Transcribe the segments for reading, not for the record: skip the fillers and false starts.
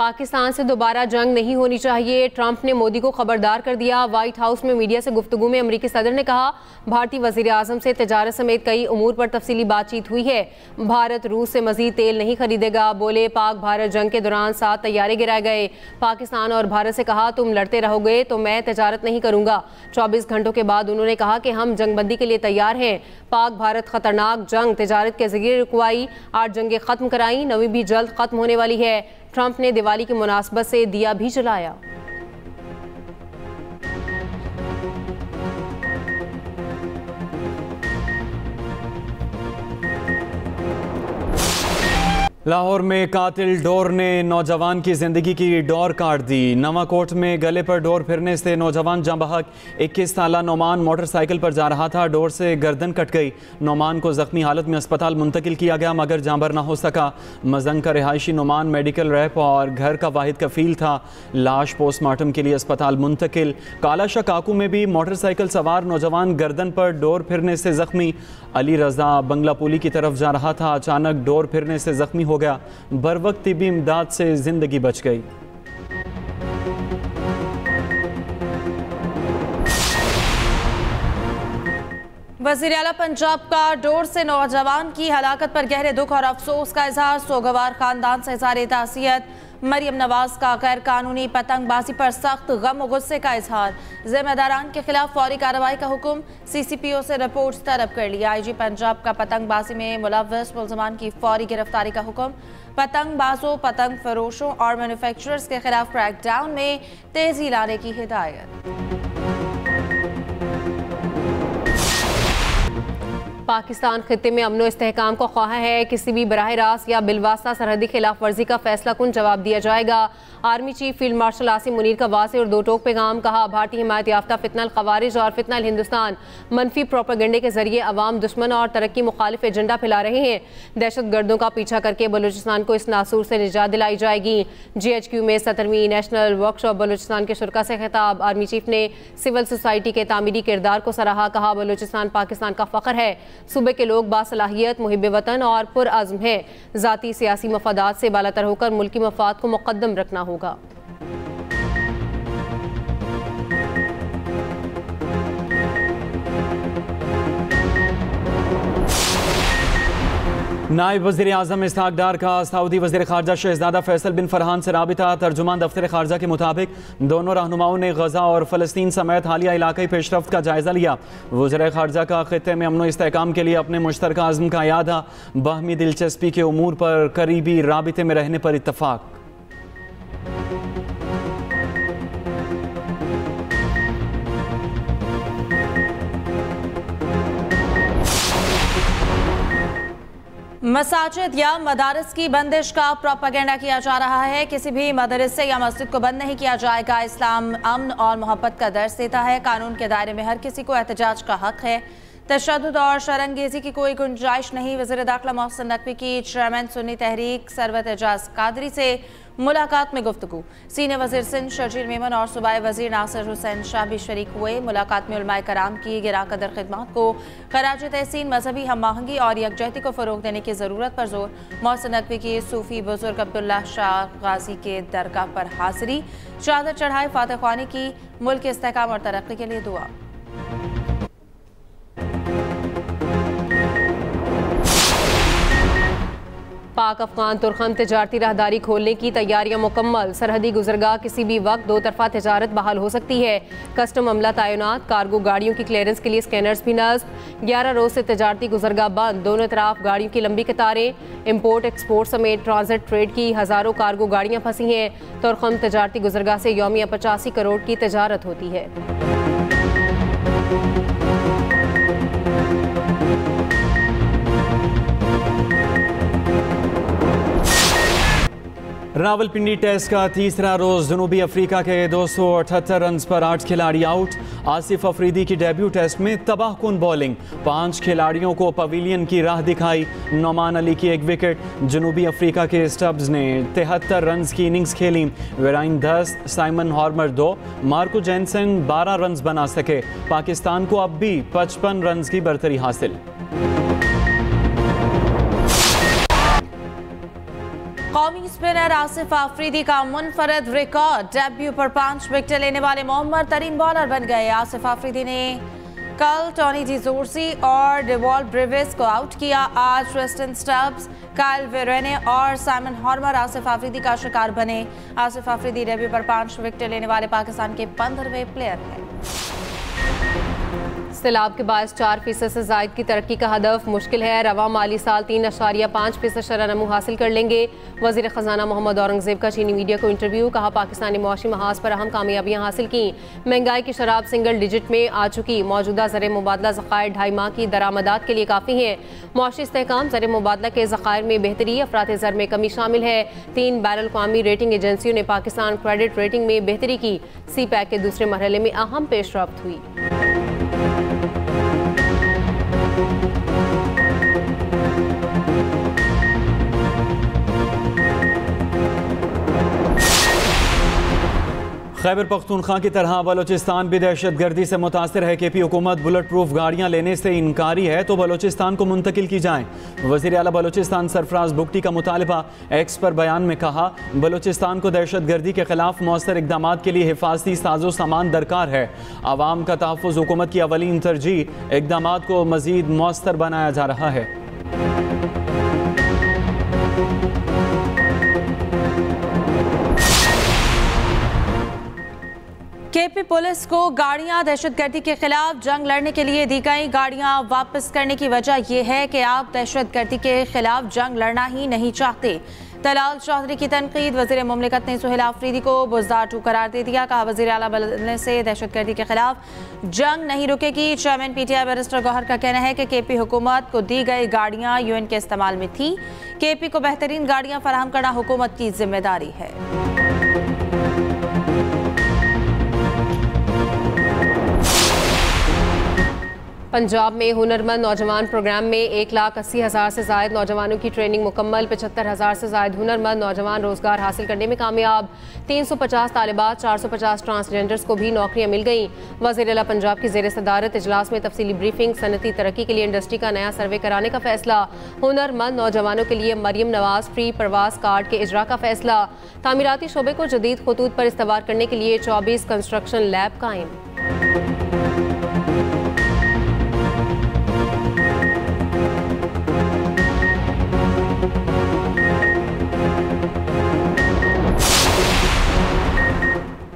पाकिस्तान से दोबारा जंग नहीं होनी चाहिए, ट्रंप ने मोदी को खबरदार कर दिया। व्हाइट हाउस में मीडिया से गुफ्तगू में अमरीकी सदर ने कहा, भारतीय वजीर आजम से तिजारत समेत कई उमूर पर तफसीली बातचीत हुई है। भारत रूस से मजीद तेल नहीं खरीदेगा। बोले, पाक भारत जंग के दौरान 7 तैयारे गिराए गए। पाकिस्तान और भारत से कहा, तुम लड़ते रहोगे तो मैं तिजारत नहीं करूंगा। 24 घंटों के बाद उन्होंने कहा कि हम जंगबंदी के लिए तैयार हैं। पाक भारत खतरनाक जंग तिजारत के जरिए रुकवाई, 8 जंगें खत्म कराई, 9वीं भी जल्द खत्म होने वाली है। ट्रंप ने दिवाली की मुनासबत से दिया भी जलाया। लाहौर में कातिल डोर ने नौजवान की जिंदगी की डोर काट दी। नवाकोट में गले पर डोर फिरने से नौजवान जंबहक 21 साला नोमान मोटरसाइकिल पर जा रहा था। डोर से गर्दन कट गई। नोमान को जख्मी हालत में अस्पताल मुंतकिल किया गया मगर जांबर ना हो सका। मजंग का रिहायशी नोमान मेडिकल रैप और घर का वाहिद कफील था। लाश पोस्टमार्टम के लिए अस्पताल मुंतकिल। कालाशाह काकू में भी मोटरसाइकिल सवार नौजवान गर्दन पर डोर फिरने से जख्मी। अली रजा बंगला पुली की तरफ जा रहा था, अचानक डोर फिरने से जख्मी हो गया। बरवक्त तिब्बी इमदाद से जिंदगी बच गई। वज़ीर आला पंजाब का डोर से नौजवान की हलाकत पर गहरे दुख और अफसोस का इजहार। सोगवार खानदान से इजहार तासियत। मरियम नवाज का गैर कानूनी पतंगबाजी पर सख्त गम और गुस्से का इजहार। जिम्मेदारान के खिलाफ फौरी कार्रवाई का हुक्म। CCPO से रिपोर्ट तलब कर लिया। IG पंजाब का पतंगबाजी में मुलव्वस मुल्ज़मान की फौरी गिरफ्तारी का हुक्म। पतंगबाजों, पतंग फरोशों और मैन्युफैक्चरर्स के खिलाफ क्रैकडाउन में तेजी लाने की हिदायत। पाकिस्तान खित्ते में अमनो इस्तेहकाम को ख्वाह है। किसी भी बराह रास्त या बिलवास्ता सरहदी खिलाफ वर्जी का फैसला कुन जवाब दिया जाएगा। Army chief field marshal Asim Munir का वाज़ेह और दो टोक पैगाम। कहा, भारतीय हिमायत याफ्ता फितनल खवारिज और फितनल हिंदुस्तान मनफी प्रोपेगेंडे के जरिए अवाम दुश्मन और तरक्की मुखालिफ एजेंडा फैला रहे हैं। दहशत गर्दों का पीछा करके बलूचिस्तान को इस नासूर से निजात दिलाई जाएगी। GHQ में 17वीं नेशनल वर्कशॉप बलूचिस्तान के शुरा से खिताब। आर्मी चीफ ने सिविल सोसाइटी के तामीरी किरदार को सराहा। कहा, बलूचिस्तान पाकिस्तान का फ़ख्र है। सूबे के लोग बासलाहियत, मुहिब वतन और पुरअज़्म हैं। ज़ाती सियासी मफादात से बालातर होकर मुल्की मफाद को मुक़द्दम रखना होगा। नायब वज़ीर आज़म इसहाक़ डार का सऊदी वज़ीर ख़ारजा शहज़ादा फैसल बिन फरहान से राबिता। तर्जुमान दफ्तर ख़ारजा के मुताबिक दोनों रहनुमाओं ने गज़ा और फ़लस्तीन समेत हालिया इलाक़ाई पेशरफ्त का जायज़ा लिया। वज़ीर ख़ारजा का ख़ित्ते में अमन इस्तेहकाम के लिए अपने मुश्तरका अज़्म का यादा। बाहमी दिलचस्पी के उमूर पर करीबी राबिते में रहने पर इत्तफ़ाक़। मसाजिद या मदारस की बंदिश का प्रोपेगेंडा किया जा रहा है। किसी भी मदरसे या मस्जिद को बंद नहीं किया जाएगा। इस्लाम अमन और मोहब्बत का दर्स देता है। कानून के दायरे में हर किसी को एहतजाज का हक है। तशद्दुद और शरंगेजी की कोई गुंजाइश नहीं। वज़ीर दाखिला मोहसिन नकवी की चेयरमैन सुन्नी तहरीक सरवत एजाज कादरी से मुलाकात में गुफ्तगू। सीनियर वज़ीर सिंध शर्जील मेमन और सूबाई वज़ीर नासिर हुसैन शाह भी शरीक हुए। मुलाकात में उलमाए कराम की गिरा कदर खिदमत को खराज तहसीन, मजहबी हम आहंगी और यकजहती को फ़रोग देने की ज़रूरत पर जोर। मोहसिन नकवी की सूफ़ी बुजुर्ग अब्दुल्ला शाह गाजी के दरगाह पर हाज़िरी। चादर चढ़ाए फातह ख्वानी की। मुल्क के इस्तेहकाम और तरक्की के लिए दुआ। पाक अफगान तुर्खम तिजारती राहदारी खोलने की तैयारियां मुकम्मल। सरहदी गुजरगाह किसी भी वक्त दो तरफा तिजारत बहाल हो सकती है। कस्टम अमला तैनात। कार्गो गाड़ियों की क्लियरेंस के लिए स्कैनर्स भी नस्ब। 11 रोज से तिजारती गुजरगाह बंद। दोनों तरफ गाड़ियों की लंबी कतारें। इम्पोर्ट एक्सपोर्ट समेत ट्रांजिट ट्रेड की हज़ारों कार्गो गाड़ियाँ फंसी हैं। तुर्खम तिजारती गुजरगाह से यौमिया 85 करोड़ की तिजारत होती है। रावलपिंडी टेस्ट का तीसरा रोज जनूबी अफ्रीका के 278 रन पर 8 खिलाड़ी आउट। आसिफ अफरीदी की डेब्यू टेस्ट में तबाहकुन बॉलिंग। 5 खिलाड़ियों को पवेलियन की राह दिखाई। नोमान अली की 1 विकेट। जनूबी अफ्रीका के स्टब्स ने 73 रन की इनिंग्स खेली। वेराइन 10, साइमन हॉर्मर 2, मार्को जेनसन 12 रन बना सके। पाकिस्तान को अब भी 55 रन की बरतरी हासिल। कौमी स्पिनर आसिफ आफरीदी का मुनफरद रिकॉर्ड, डेब्यू पर 5 विकेट लेने वाले मोहम्मद तरीन बॉलर बन गए। आसिफ आफरीदी ने कल टॉनी डी जोर्सी और डेवॉल ब्रिविस को आउट किया। आज ट्रिस्टन स्टब्स, काइल वेरेने और साइमन हॉर्मर आसिफ आफरीदी का शिकार बने। आसिफ आफरीदी डेब्यू पर 5 विकेट लेने वाले पाकिस्तान के 15वें प्लेयर हैं। सैलाब के बायस 4% से ज़ायद की तरक्की का हदफ मुश्किल है। रवा माली साल 3.5% शरह नमू हासिल कर लेंगे। वज़ीर ख़जाना मोहम्मद औरंगज़ेब का चीनी मीडिया को इंटरव्यू, कहा पाकिस्तानी मुआशी महाज पर अहम कामयाबियाँ हासिल की। महंगाई की शराब सिंगल डिजिट में आ चुकी। मौजूदा ज़र मुबादला ज़खायर 2.5 माह की दरामदात के लिए काफ़ी हैं। मुआशी इस्तेहकाम, ज़र मुबादला के ज़खायर में बेहतरी, अफरात ज़र में कमी शामिल है। 3 बैनुल अक़वामी रेटिंग एजेंसियों ने पाकिस्तान क्रेडिट रेटिंग में बेहतरी की। सी पैक के दूसरे मरहले में अहम पेशरफ्त हुई। खैबर पख्तूनख्वा की तरह बलोचिस्तान भी दहशत गर्दी से मुतासर है। KP हुकूमत बुलेट प्रूफ गाड़ियाँ लेने से इनकारी है तो बलोचिस्तान को मुंतकिल की जाएँ। वज़ीर आला बलोचिस्तान सरफराज बुगटी का मुतालबा, एक्स पर बयान में कहा बलोचिस्तान को दहशत गर्दी के खिलाफ मौसर इकदाम के लिए हिफाजती साजो सामान दरकार है। आवाम का तहफ़्फ़ुज़ हुकूमत की अवलीन तरजीह, इकदाम को मज़ीद मौसर बनाया जा रहा है। KP पुलिस को गाड़ियां दहशतगर्दी के खिलाफ जंग लड़ने के लिए दी गई। गाड़ियां वापस करने की वजह यह है कि आप दहशतगर्दी के खिलाफ जंग लड़ना ही नहीं चाहते। तलाल चौधरी की तनकीद, वज़ीर मुमलिकत ने सुहेल आफरीदी को बुज़दार 2 करार दे दिया। कहा वज़ीर आला बनने से दहशतगर्दी के खिलाफ जंग नहीं रुकेगी। चेयरमैन PTI बैरिस्टर गौहर का कहना है कि KP हुकूमत को दी गई गाड़ियां UN के इस्तेमाल में थी। KP को बेहतरीन गाड़ियां फराहम करना हुकूमत की जिम्मेदारी है। पंजाब में हुनरमंद नौजवान प्रोग्राम में 1,80,000 से ज़ायद नौजवानों की ट्रेनिंग मुकम्मल। 75,000 से ज़ायद हुनरमंद नौजवान रोज़गार हासिल करने में कामयाब। 350 तालिबात, 450 ट्रांसजेंडर्स को भी नौकरियां मिल गईं। वज़ीर आला पंजाब की ज़ेर सदारत इजलास में तफसीली ब्रीफिंग, सनती तरक्की के लिए इंडस्ट्री का नया सर्वे कराने का फैसला। हुनरमंद नौजवानों के लिए मरियम नवाज फ्री प्रवास कार्ड के इजरा का फैसला। तामीराती शोबे को जदीद खतूत पर इस्तवार करने के लिए 24 कंस्ट्रक्शन लैब कायम।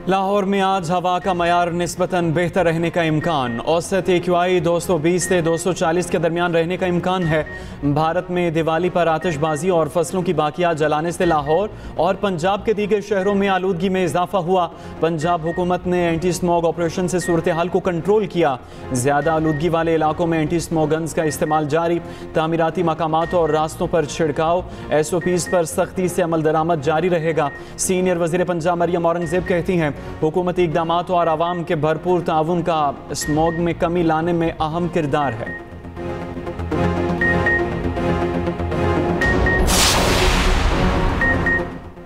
लाहौर में आज हवा का मयार निस्बतन बेहतर रहने का इम्कान। औसत AQI 220 से 240 के दरमियान रहने का इम्कान है। भारत में दिवाली पर आतिशबाजी और फसलों की बाकियात जलाने से लाहौर और पंजाब के दीगर शहरों में आलूदगी में इजाफा हुआ। पंजाब हुकूमत ने एंटी स्मॉग ऑपरेशन से सूरत हाल को कंट्रोल किया। ज़्यादा आलूदगी वाले इलाकों में एंटी स्मॉग गन्स का इस्तेमाल जारी। तामीराती मकामात और रास्तों पर छिड़काव, SOPs पर सख्ती से अमल दरामद जारी रहेगा। सीनियर वज़ीर पंजाब मरियम औरंगज़ेब कहती हैं हुकूमती इक़दामात और आवाम के भरपूर ताउन का स्मॉग में कमी लाने में अहम किरदार है।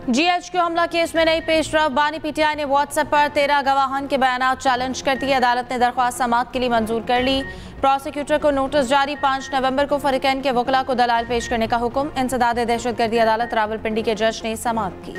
GHQ हमला केस में नई पेशरफ, बानी PTI ने WhatsApp पर 13 गवाहान के बयानात चैलेंज कर दिए। अदालत ने दरख्वास्त समाअत के लिए मंजूर कर ली। प्रोसिक्यूटर को नोटिस जारी, 5 नवंबर को फरीकैन के वकला को दलाल पेश करने का हुक्म। इंसदाद दहशतगर्दी अदालत रावलपिंडी के जज ने समाअत की।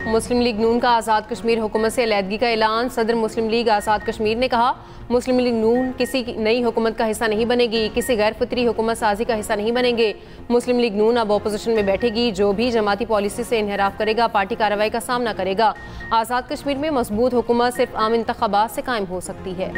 मुस्लिम लीग नून का आज़ाद कश्मीर हुकूमत से अलहदगी का ऐलान। सदर मुस्लिम लीग आज़ाद कश्मीर ने कहा मुस्लिम लीग नून किसी नई हुकूमत का हिस्सा नहीं बनेगी, किसी गैर फितरी हुकूमत साजी का हिस्सा नहीं बनेंगे। मुस्लिम लीग नून अब अपोजिशन में बैठेगी। जो भी जमाती पॉलिसी से इनहराफ करेगा पार्टी कार्रवाई का सामना करेगा। आज़ाद कश्मीर में मजबूत हुकूमत सिर्फ आम इंतखाबात से कायम हो सकती है।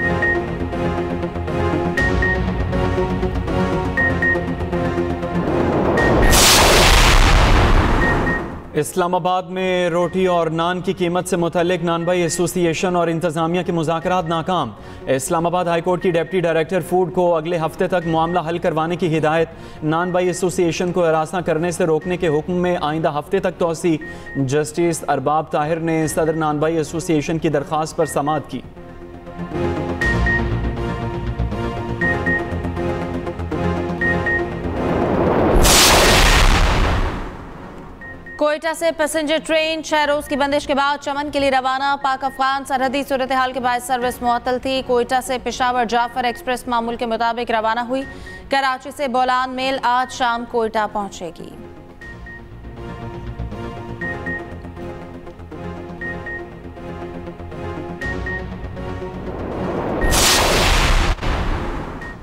इस्लामाबाद में रोटी और नान की कीमत से मुतल्लिक नानबाई एसोसिएशन और इंतजामिया के मुज़ाकरात नाकाम। इस्लामाबाद हाईकोर्ट की डिप्टी डायरेक्टर फूड को अगले हफ्ते तक मामला हल करवाने की हिदायत। नानबाई एसोसिएशन को हरासा करने से रोकने के हुक्म में आइंदा हफ्ते तक तोसी। जस्टिस अरबाब ताहिर ने सदर नानबाई एसोसिएशन की दरख्वास्त पर समाअत की। कोयटा से पैसेंजर ट्रेन 6 रोज की बंदिश के बाद चमन के लिए रवाना। पाक अफगान सरहदी सूरत हाल के बाद सर्विस मुअत्तल थी। कोयटा से पेशावर जाफर एक्सप्रेस मामूल के मुताबिक रवाना हुई। कराची से बोलान मेल आज शाम कोयटा पहुंचेगी।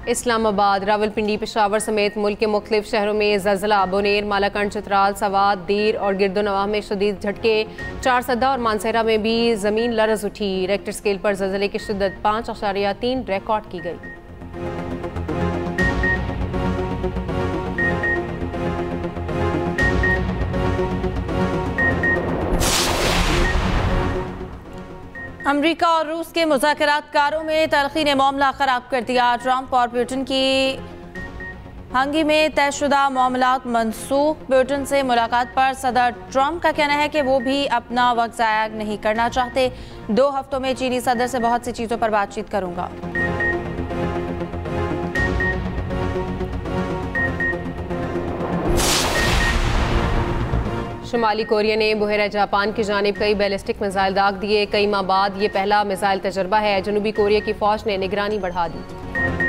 इस्लामाबाद, रावलपिंडी, पेशावर समेत मुल्क के मुख्तलिफ शहरों में ज़लज़ला। बोनेर, मालाकंड, चित्राल, सवात, दीर और गिरदोनवाह में शदीद झटके। चारसदा और मानसेरा में भी ज़मीन लरज़ उठी। रेक्टर स्केल पर ज़लज़ले की शिद्दत 5.3 रिकॉर्ड की गई। अमेरिका और रूस के मुज़ाकरातकारों में तलखी ने मामला ख़राब कर दिया। ट्रंप और पुतिन की हंगी में तयशुदा मामलात मनसूख। पुतिन से मुलाकात पर सदर ट्रंप का कहना है कि वो भी अपना वक्त ज़ाया नहीं करना चाहते। 2 हफ्तों में चीनी सदर से बहुत सी चीज़ों पर बातचीत करूंगा। शुमाली कोरिया ने बहरा जापान की जानिब कई बैलिस्टिक मिसाइल दाग दिए। कई माह बाद ये पहला मिसाइल तजर्बा है। जनूबी कोरिया की फौज ने निगरानी बढ़ा दी।